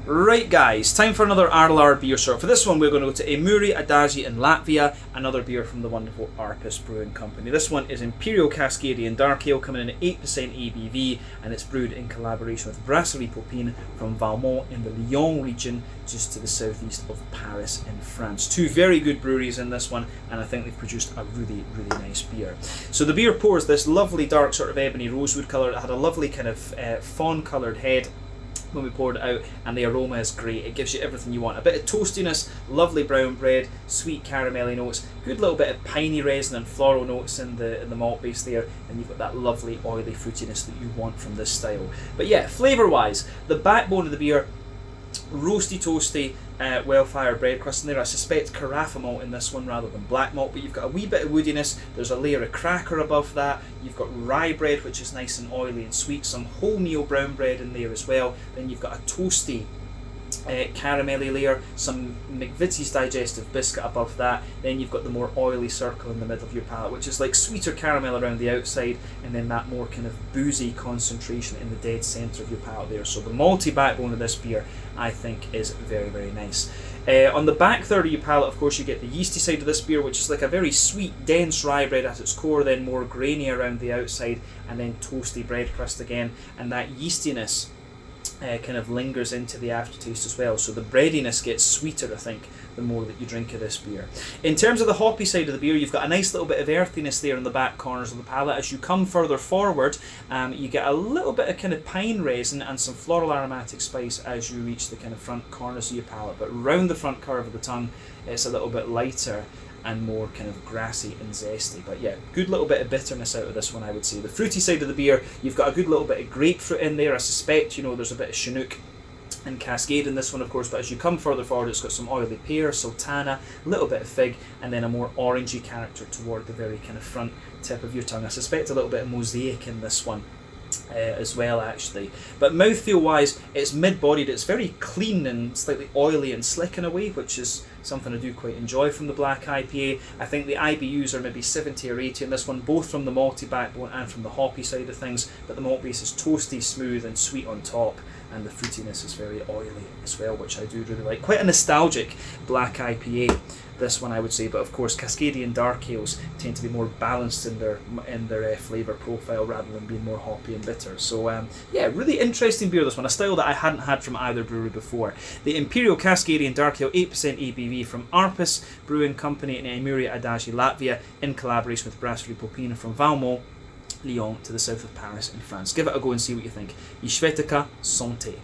Right guys, time for another RLR beer short. For this one we're going to go to Eimuri Adagi in Latvia, another beer from the wonderful Ārpus Brewing Company. This one is Imperial Cascadian Dark Ale, coming in at 8% ABV, and it's brewed in collaboration with Brasserie Popihn from Vaumont in the Lyon region, just to the southeast of Paris in France. Two very good breweries in this one, and I think they've produced a really nice beer. So the beer pours this lovely dark sort of ebony rosewood colour. It had a lovely kind of fawn coloured head when we poured it out, and the aroma is great. It gives you everything you want. A bit of toastiness, lovely brown bread, sweet caramelly notes, good little bit of piney resin and floral notes in the malt base there, and you've got that lovely oily fruitiness that you want from this style. But yeah, flavour wise, the backbone of the beer, roasty toasty, well-fired bread crust in there. I suspect carafa malt in this one rather than black malt, but you've got a wee bit of woodiness. There's a layer of cracker above that. You've got rye bread, which is nice and oily and sweet, some wholemeal brown bread in there as well. Then you've got a toasty caramelly layer, some McVitie's digestive biscuit above that. Then you've got the more oily circle in the middle of your palate, which is like sweeter caramel around the outside, and then that more kind of boozy concentration in the dead centre of your palate there. So the malty backbone of this beer, I think, is very nice. On the back third of your palate, of course, you get the yeasty side of this beer, which is like a very sweet, dense rye bread at its core, then more grainy around the outside, and then toasty bread crust again, and that yeastiness kind of lingers into the aftertaste as well. So the breadiness gets sweeter, I think, the more that you drink of this beer. In terms of the hoppy side of the beer, you've got a nice little bit of earthiness there in the back corners of the palate. As you come further forward, you get a little bit of kind of pine resin and some floral aromatic spice as you reach the kind of front corners of your palate. But round the front curve of the tongue, it's a little bit lighter and more kind of grassy and zesty. But yeah, good little bit of bitterness out of this one, I would say. The fruity side of the beer, you've got a good little bit of grapefruit in there. I suspect, you know, there's a bit of Chinook and Cascade in this one, of course, but as you come further forward, it's got some oily pear, sultana, a little bit of fig, and then a more orangey character toward the very kind of front tip of your tongue. I suspect a little bit of mosaic in this one as well, actually. But mouthfeel wise, it's mid-bodied, it's very clean and slightly oily and slick in a way, which is something I do quite enjoy from the black IPA. I think the IBUs are maybe 70 or 80 in this one, both from the malty backbone and from the hoppy side of things, but the malt base is toasty, smooth and sweet on top, and the fruitiness is very oily as well, which I do really like. Quite a nostalgic black IPA, this one, I would say. But of course, Cascadian dark ales tend to be more balanced in their flavour profile rather than being more hoppy and bitter. So yeah, really interesting beer, this one, a style that I hadn't had from either brewery before. The Imperial Cascadian Dark Ale, 8% ABV from Ārpus Brewing Company in Eimuri Adagi, Latvia, in collaboration with Brasserie Popihn from Vaumont, Lyon, to the south of Paris in France. Give it a go and see what you think. Ishvetica Santé.